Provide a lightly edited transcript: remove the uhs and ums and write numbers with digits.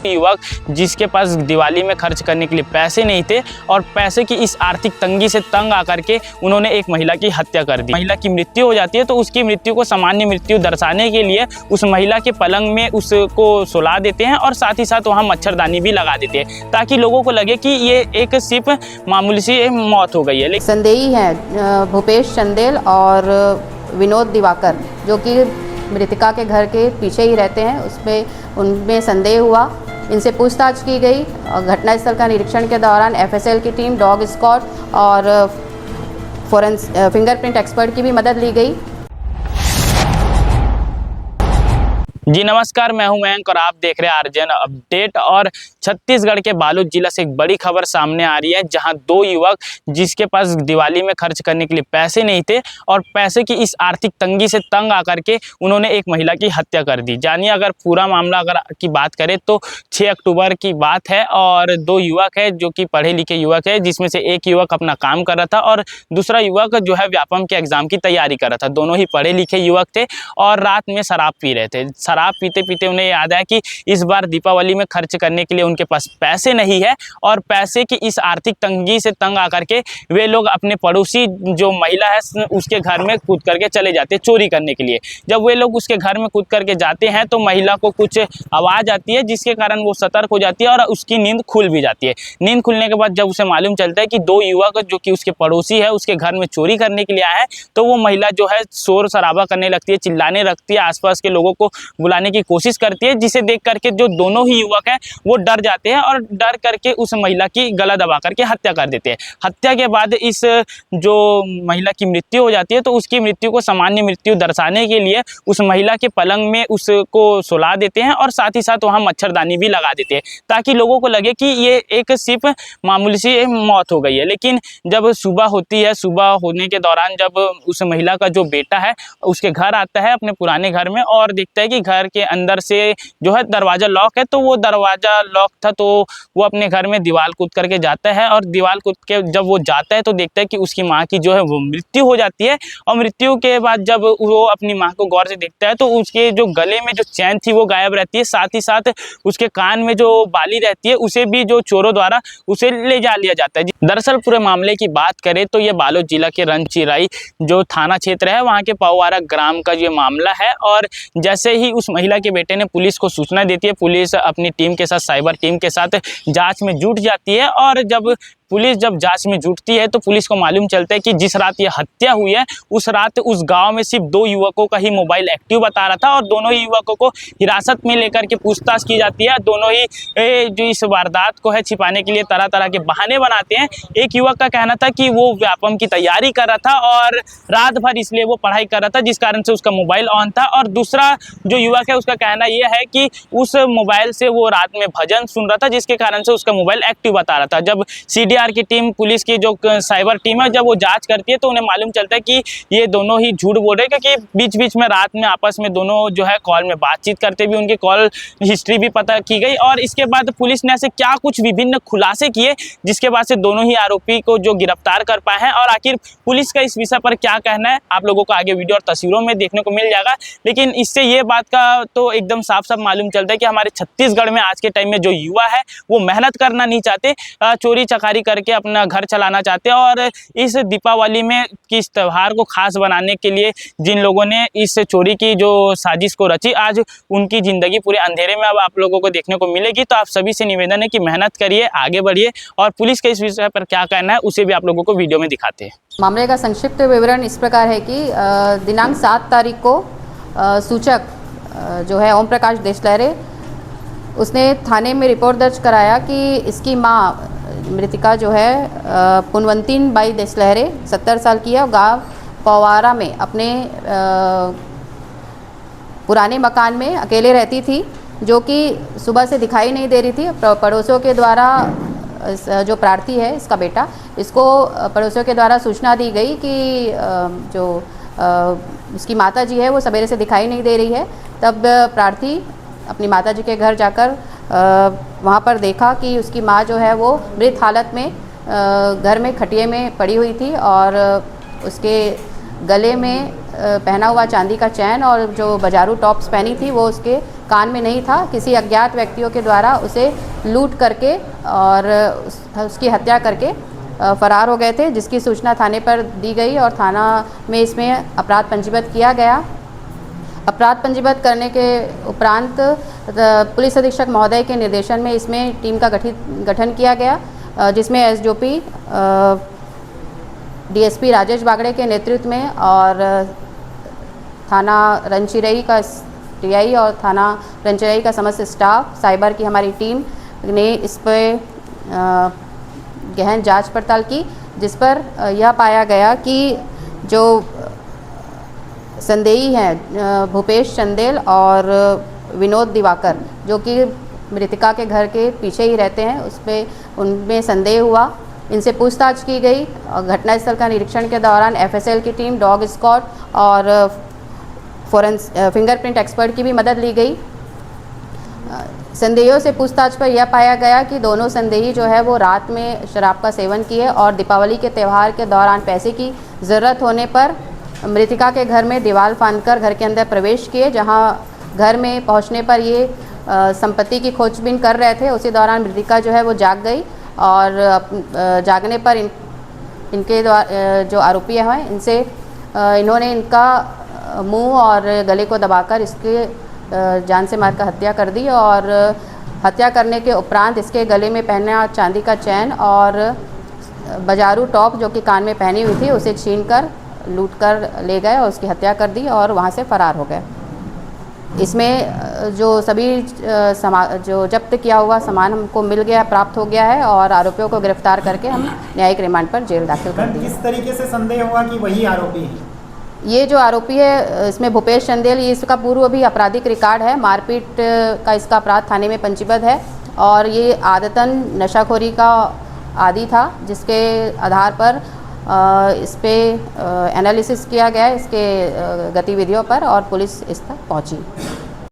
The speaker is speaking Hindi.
युवक जिसके पास दिवाली में खर्च करने के लिए पैसे नहीं थे और पैसे की इस आर्थिक तंगी से तंग आकर के उन्होंने एक महिला की हत्या कर दी। महिला की मृत्यु हो जाती है तो उसकी मृत्यु को सामान्य मृत्यु दर्शाने के लिए उस महिला के पलंग में उसको सुला देते हैं और साथ ही साथ वहाँ मच्छरदानी भी लगा देते हैं ताकि लोगों को लगे कि ये एक सिर्फ मामूली सी मौत हो गई है। संदेही हैं भूपेश चंदेल और विनोद दिवाकर, जो कि मृतिका के घर के पीछे ही रहते हैं। उसमें उनमें संदेह हुआ, इनसे पूछताछ की गई और घटनास्थल का निरीक्षण के दौरान एफएसएल की टीम, डॉग स्क्वाड और फिंगरप्रिंट एक्सपर्ट की भी मदद ली गई। जी नमस्कार, मैं हूं मयंक और आप देख रहे हैं आरजन अपडेट। और छत्तीसगढ़ के बालोद जिला से एक बड़ी खबर सामने आ रही है, जहां दो युवक जिसके पास दिवाली में खर्च करने के लिए पैसे नहीं थे और पैसे की इस आर्थिक तंगी से तंग आकर के उन्होंने एक महिला की हत्या कर दी। जानिए, अगर पूरा मामला अगर की बात करें तो 6 अक्टूबर की बात है और दो युवक है जो कि पढ़े लिखे युवक है, जिसमें से एक युवक अपना काम कर रहा था और दूसरा युवक जो है व्यापम के एग्जाम की तैयारी कर रहा था। दोनों ही पढ़े लिखे युवक थे और रात में शराब पी रहे थे। शराब पीते पीते उन्हें याद आया कि इस बार दीपावली में खर्च करने के लिए उनके पास पैसे नहीं है और पैसे की इस आर्थिक तंगी से तंग आकर के वे लोग अपने पड़ोसी जो महिला है उसके घर में कूद करके चले जाते हैं चोरी करने के लिए। जब वे लोग उसके घर में कूद करके जाते हैं तो महिला को कुछ आवाज़ आती है, जिसके कारण वो सतर्क हो जाती है और उसकी नींद खुल भी जाती है। नींद खुलने के बाद जब उसे मालूम चलता है कि दो युवक जो कि उसके पड़ोसी है उसके घर में चोरी करने के लिए आए हैं, तो वो महिला जो है शोर शराबा करने लगती है, चिल्लाने लगती है, आसपास के लोगों को बुलाने की कोशिश करती है, जिसे देख करके जो दोनों ही युवक हैं वो डर जाते हैं और डर करके उस महिला की गला दबा करके हत्या कर देते हैं। हत्या के बाद इस जो महिला की मृत्यु हो जाती है तो उसकी मृत्यु को सामान्य मृत्यु दर्शाने के लिए उस महिला के पलंग में उसको सुला देते हैं और साथ ही साथ वहाँ मच्छरदानी भी लगा देते हैं ताकि लोगों को लगे कि ये एक सिर्फ मामूली सी मौत हो गई है। लेकिन जब सुबह होती है, सुबह होने के दौरान जब उस महिला का जो बेटा है उसके घर आता है अपने पुराने घर में और देखता है कि घर के अंदर से जो है दरवाज़ा लॉक है, तो वो दरवाज़ा लॉक था तो वो अपने घर में दीवार कूद करके जाता है और दीवार कूद के जब वो जाता है तो देखता है कि उसकी माँ की जो है वो मृत्यु हो जाती है। और मृत्यु के बाद जब वो अपनी माँ को गौर से देखता है तो उसके जो गले में जो चैन थी वो गायब रहती है, साथ ही साथ उसके कान में जो बाली रहती है उसे भी जो चोरों द्वारा उसे ले जा लिया जाता है। दरअसल पूरे मामले की बात करें तो ये बालोद जिला के रनचिराई जो थाना क्षेत्र है वहाँ के पाववारा ग्राम का ये मामला है। और जैसे ही उस महिला के बेटे ने पुलिस को सूचना देती है, पुलिस अपनी टीम के साथ, साइबर टीम के साथ जांच में जुट जाती है और जब पुलिस जांच में जुटती है तो पुलिस को मालूम चलता है कि जिस रात ये हत्या हुई है उस रात उस गांव में सिर्फ 2 युवकों का ही मोबाइल एक्टिव बता रहा था और दोनों ही युवकों को हिरासत में लेकर के पूछताछ की जाती है। दोनों ही जो इस वारदात को है छिपाने के लिए तरह तरह के बहाने बनाते हैं। एक युवक का कहना था कि वो व्यापम की तैयारी कर रहा था और रात भर इसलिए वो पढ़ाई कर रहा था जिस कारण से उसका मोबाइल ऑन था, और दूसरा जो युवक है उसका कहना यह है कि उस मोबाइल से वो रात में भजन सुन रहा था जिसके कारण से उसका मोबाइल एक्टिव बता रहा था। जब CDR की टीम, पुलिस की जो साइबर टीम है, जब वो जांच करती है तो उन्हें मालूम चलता है कि ये दोनों ही झूठ बोल रहे हैं, क्योंकि बीच बीच में रात में आपस में दोनों जो है कॉल में बातचीत करते भी उनकी कॉल हिस्ट्री भी पता की गई। और इसके बाद पुलिस ने ऐसे क्या कुछ विभिन्न खुलासे किए जिसके बाद से दोनों ही आरोपी को जो गिरफ्तार कर पाए हैं। और आखिर पुलिस का इस विषय पर क्या कहना है आप लोगों को आगे वीडियो और तस्वीरों में देखने को मिल जाएगा। लेकिन इससे ये बात का तो एकदम साफ साफ मालूम चलता है कि हमारे छत्तीसगढ़ में आज के टाइम में जो युवा है वो मेहनत करना नहीं चाहते, चोरी चकारी करके अपना घर चलाना चाहते हैं। और इस दीपावली में किस त्यौहार को खास बनाने के लिए जिन लोगों ने इस चोरी की जो साजिश को रची, आज उनकी ज़िंदगी पूरे अंधेरे में अब आप लोगों को देखने को मिलेगी। तो आप सभी से निवेदन है कि मेहनत करिए, आगे बढ़िए और पुलिस का इस विषय पर क्या कहना है उसे भी आप लोगों को वीडियो में दिखाते हैं। मामले का संक्षिप्त विवरण इस प्रकार है कि दिनांक 7 तारीख को सूचक जो है ओम प्रकाश देशलहरे, उसने थाने में रिपोर्ट दर्ज कराया कि इसकी माँ मृतिका जो है पुनवंतीन बाई देशलहरे 70 साल की है और गाँव पाववारा में अपने पुराने मकान में अकेले रहती थी, जो कि सुबह से दिखाई नहीं दे रही थी। पड़ोसियों के द्वारा जो प्रार्थी है इसका बेटा, इसको पड़ोसियों के द्वारा सूचना दी गई कि जो उसकी माता जी है वो सवेरे से दिखाई नहीं दे रही है। तब प्रार्थी अपनी माता जी के घर जाकर वहाँ पर देखा कि उसकी माँ जो है वो मृत हालत में घर में खटिए में पड़ी हुई थी और उसके गले में पहना हुआ चांदी का चैन और जो बाजारू टॉप्स पहनी थी वो उसके कान में नहीं था। किसी अज्ञात व्यक्तियों के द्वारा उसे लूट करके और उसकी हत्या करके फरार हो गए थे, जिसकी सूचना थाने पर दी गई और थाना में इसमें अपराध पंजीबद्ध किया गया। अपराध पंजीबद्ध करने के उपरांत पुलिस अधीक्षक महोदय के निर्देशन में इसमें टीम का गठन किया गया, जिसमें एसडीओपी डीएसपी राजेश बागड़े के नेतृत्व में और थाना रंचिरई का टीआई और थाना रंचिरई का समस्त स्टाफ, साइबर की हमारी टीम ने इस पर गहन जांच पड़ताल की, जिस पर यह पाया गया कि जो संदेही हैं भूपेश चंदेल और विनोद दिवाकर, जो कि मृतिका के घर के पीछे ही रहते हैं, उस पर उनमें संदेह हुआ। इनसे पूछताछ की गई और घटनास्थल का निरीक्षण के दौरान एफएसएल की टीम, डॉग स्क्वाड और फिंगरप्रिंट एक्सपर्ट की भी मदद ली गई। संदेहियों से पूछताछ पर यह पाया गया कि दोनों संदेही जो है वो रात में शराब का सेवन किए और दीपावली के त्यौहार के दौरान पैसे की ज़रूरत होने पर मृतिका के घर में दीवार फांदकर घर के अंदर प्रवेश किए। जहां घर में पहुंचने पर ये संपत्ति की खोजबीन कर रहे थे, उसी दौरान मृतिका जो है वो जाग गई और जागने पर इनके द्वारा जो आरोपी हैं इनसे इन्होंने इनका मुंह और गले को दबाकर इसके जान से मारकर हत्या कर दी और हत्या करने के उपरांत इसके गले में पहना चांदी का चैन और बाजारू टॉप जो कि कान में पहनी हुई थी उसे छीनकर लूट कर ले गए और उसकी हत्या कर दी और वहाँ से फरार हो गए। इसमें जो सभी जो जब्त किया हुआ सामान हमको मिल गया, प्राप्त हो गया है और आरोपियों को गिरफ्तार करके हम न्यायिक रिमांड पर जेल दाखिल कर दिया। किस तरीके से संदेह हुआ कि वही आरोपी है? ये जो आरोपी है इसमें भूपेश चंदेल, ये इसका पूर्व भी आपराधिक रिकॉर्ड है, मारपीट का इसका अपराध थाने में पंजीबद्ध है और ये आदतन नशाखोरी का आदी था, जिसके आधार पर इस पे एनालिसिस किया गया इसके गतिविधियों पर और पुलिस इस तक पहुंची।